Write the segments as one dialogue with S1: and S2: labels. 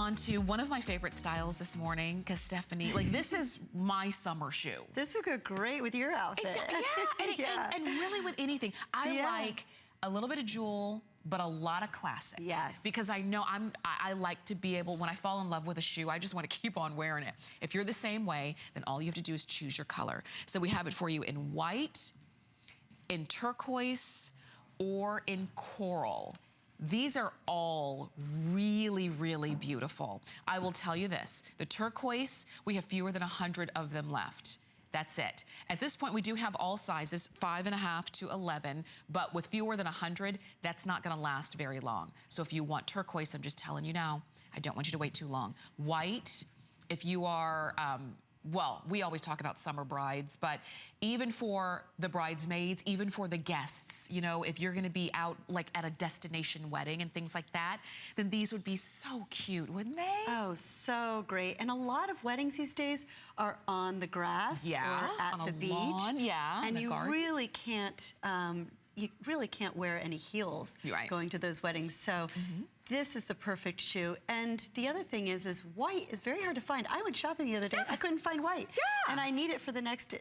S1: on to one of my favorite styles this morning, because Stephanie, like, this is my summer shoe.
S2: This would go great with your outfit.
S1: And really with anything. I like a little bit of jewel, but a lot of classic.
S2: Yes.
S1: Because I know I like to be able, when I fall in love with a shoe, I just want to keep on wearing it. If you're the same way, then all you have to do is choose your color. So we have it for you in white, in turquoise, or in coral. These are all really, really beautiful. I will tell you this, the turquoise, we have fewer than 100 of them left. That's it. At this point, we do have all sizes, 5.5 to 11, but with fewer than 100, that's not gonna last very long. So if you want turquoise, I'm just telling you now, I don't want you to wait too long. White, if you are, well, we always talk about summer brides, but even for the bridesmaids, even for the guests, you know, if you're gonna be out like at a destination wedding and things like that, then these would be so cute, wouldn't they?
S2: Oh, so great. And a lot of weddings these days are on the grass or at the beach.
S1: Lawn,
S2: and you
S1: garden.
S2: really can't wear any heels going to those weddings. So this is the perfect shoe. And the other thing is white is very hard to find. I went shopping the other day. I couldn't find white. And I need it for the next,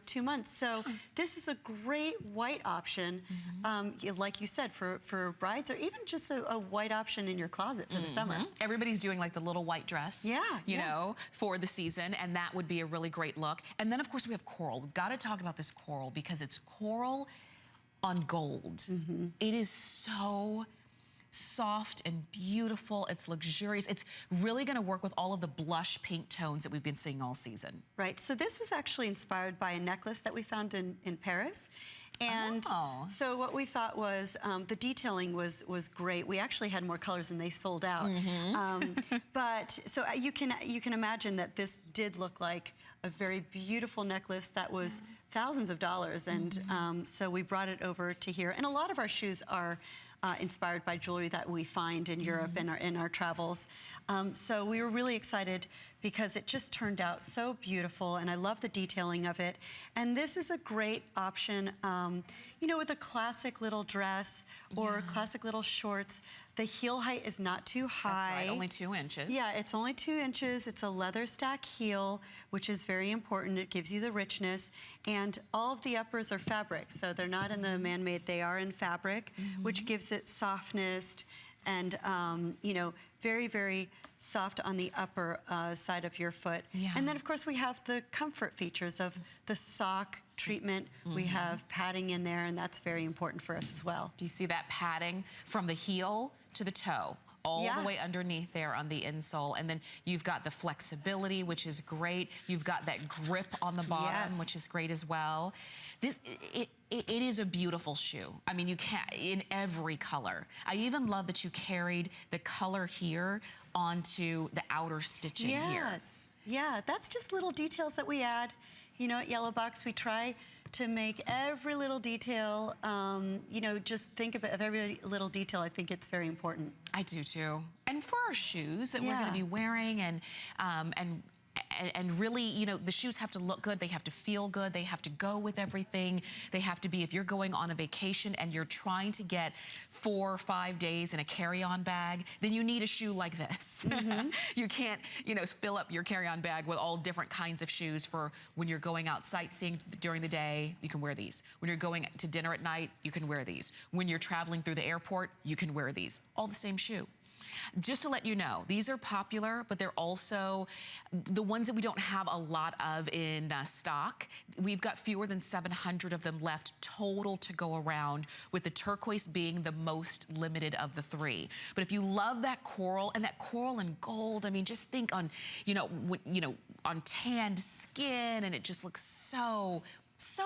S2: 2 months. So this is a great white option, like you said, for brides, or even just a white option in your closet for the summer.
S1: Everybody's doing like the little white dress, you know, for the season, and that would be a really great look. And then of course we have coral. We've got to talk about this coral because it's coral on gold. It is so soft and beautiful. It's luxurious. It's really going to work with all of the blush pink tones that we've been seeing all season. Right.
S2: So this was actually inspired by a necklace that we found in Paris. And so what we thought was the detailing was great. We actually had more colors and they sold out. But so you can imagine that this did look like a very beautiful necklace that was thousands of dollars. And so we brought it over to here. And a lot of our shoes are inspired by jewelry that we find in Europe and in our travels. So we were really excited because it just turned out so beautiful, and I love the detailing of it. And this is a great option, with a classic little dress or classic little shorts. The heel height is not too high.
S1: That's right, only 2 inches.
S2: Yeah, it's only 2 inches. It's a leather stack heel, which is very important. It gives you the richness. And all of the uppers are fabric, so they're not in the man-made, they are in fabric, which gives it softness and, very, very soft on the upper side of your foot. And then, of course, we have the comfort features of the sock treatment. We have padding in there, and that's very important for us as well.
S1: Do you see that padding from the heel to the toe? All the way underneath there on the insole. And then you've got the flexibility, which is great. You've got that grip on the bottom, which is great as well. It is a beautiful shoe. I mean, you can in every color. I even love that you carried the color here onto the outer stitching here.
S2: Yeah, that's just little details that we add. At Yellow Box, we try to make every little detail, just think of every little detail. I think it's very important.
S1: I do too. And for our shoes that we're gonna be wearing and really, the shoes have to look good, they have to feel good, they have to go with everything. They have to be, if you're going on a vacation and you're trying to get 4 or 5 days in a carry-on bag, then you need a shoe like this. You can't, fill up your carry-on bag with all different kinds of shoes for when you're going out sightseeing during the day, you can wear these. When you're going to dinner at night, you can wear these. When you're traveling through the airport, you can wear these. All the same shoe. Just to let you know, these are popular, but they're also the ones that we don't have a lot of in stock. We've got fewer than 700 of them left total to go around, with the turquoise being the most limited of the 3. But if you love that coral and gold, I mean, just think on, on tanned skin, and it just looks so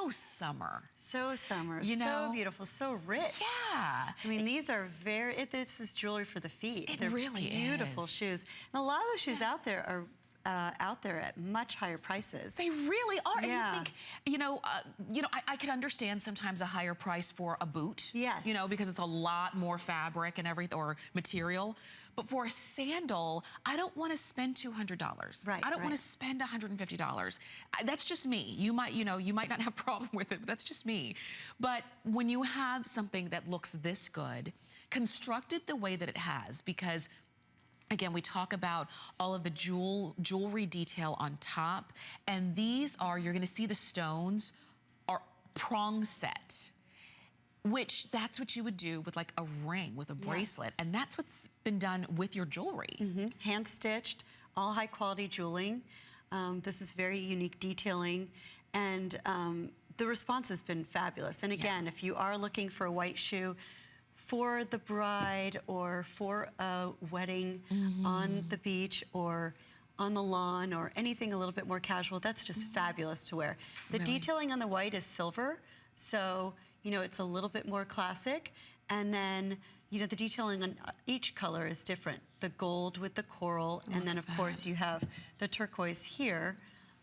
S1: summer. So summer, so beautiful, so rich. Yeah. I mean, these are this is jewelry for the feet. They're really beautiful shoes. And a lot of the shoes out there are out there at much higher prices. They really are. And you think, I could understand sometimes a higher price for a boot. Because it's a lot more fabric and everything, or material. But for a sandal, I don't want to spend $200. I don't want to spend $150. That's just me. You might not have a problem with it, but that's just me. But when you have something that looks this good, constructed the way that it has, because Again, we talk about all of the jewelry detail on top, and these are, you're gonna see the stones are prong set, which that's what you would do with like a ring, with a bracelet, and that's what's been done with your jewelry.
S2: Hand-stitched, all high-quality jeweling. This is very unique detailing, and the response has been fabulous. And again, if you are looking for a white shoe for the bride or for a wedding on the beach or on the lawn or anything a little bit more casual, that's just fabulous to wear. The detailing on the white is silver, so you know it's a little bit more classic. And then you know the detailing on each color is different. The gold with the coral, and then of course you have the turquoise here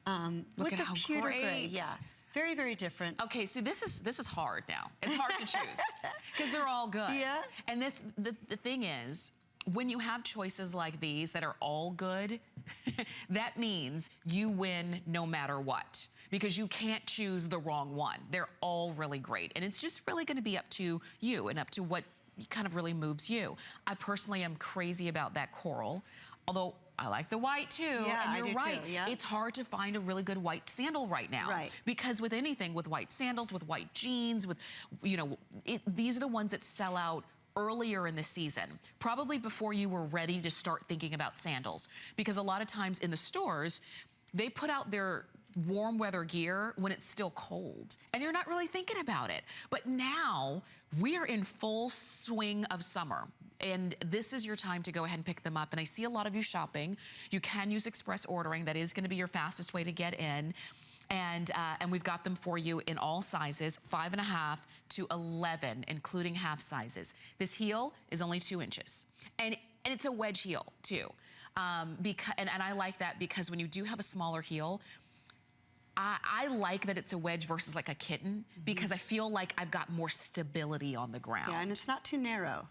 S2: with the pewter gray. Yeah. Very, very different.
S1: Okay, so this is hard now. It's hard to choose because they're all good.
S2: Yeah.
S1: And the thing is, when you have choices like these that are all good, that means you win no matter what, because you can't choose the wrong one. They're all really great, and it's just really going to be up to you and up to what kind of really moves you. I personally am crazy about that coral, although I like the white too, and you're right. It's hard to find a really good white sandal right now. Because with anything, with white sandals, with white jeans, with, you know, these are the ones that sell out earlier in the season, probably before you were ready to start thinking about sandals. Because a lot of times in the stores, they put out their warm weather gear when it's still cold, and you're not really thinking about it. But now we are in full swing of summer, and this is your time to go ahead and pick them up. And I see a lot of you shopping. You can use express ordering. That is going to be your fastest way to get in. And we've got them for you in all sizes, 5.5 to 11, including half sizes. This heel is only 2 inches, and it's a wedge heel too. And I like that because when you do have a smaller heel, I like that it's a wedge versus like a kitten, because I feel like I've got more stability on the ground.
S2: Yeah, and it's not too narrow.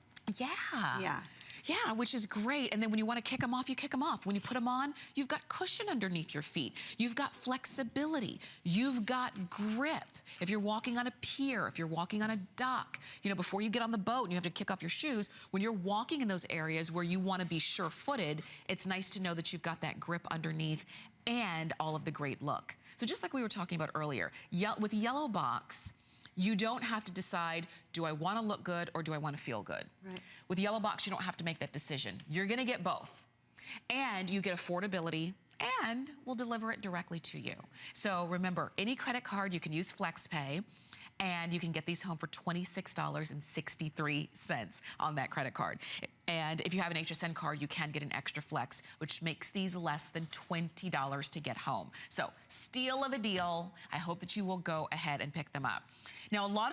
S1: Yeah, which is great. And then when you want to kick them off, you kick them off. When you put them on, you've got cushion underneath your feet. You've got flexibility. You've got grip. If you're walking on a pier, if you're walking on a dock, you know, before you get on the boat and you have to kick off your shoes, when you're walking in those areas where you want to be sure-footed, it's nice to know that you've got that grip underneath and all of the great look. So just like we were talking about earlier, with Yellow Box, you don't have to decide, do I want to look good or do I want to feel good? With Yellow Box, you don't have to make that decision. You're going to get both. And you get affordability, and we'll deliver it directly to you. So remember, any credit card, you can use FlexPay, and you can get these home for $26.63 on that credit card. And if you have an HSN card, you can get an extra flex, which makes these less than $20 to get home. So steal of a deal. I hope that you will go ahead and pick them up. Now, a lot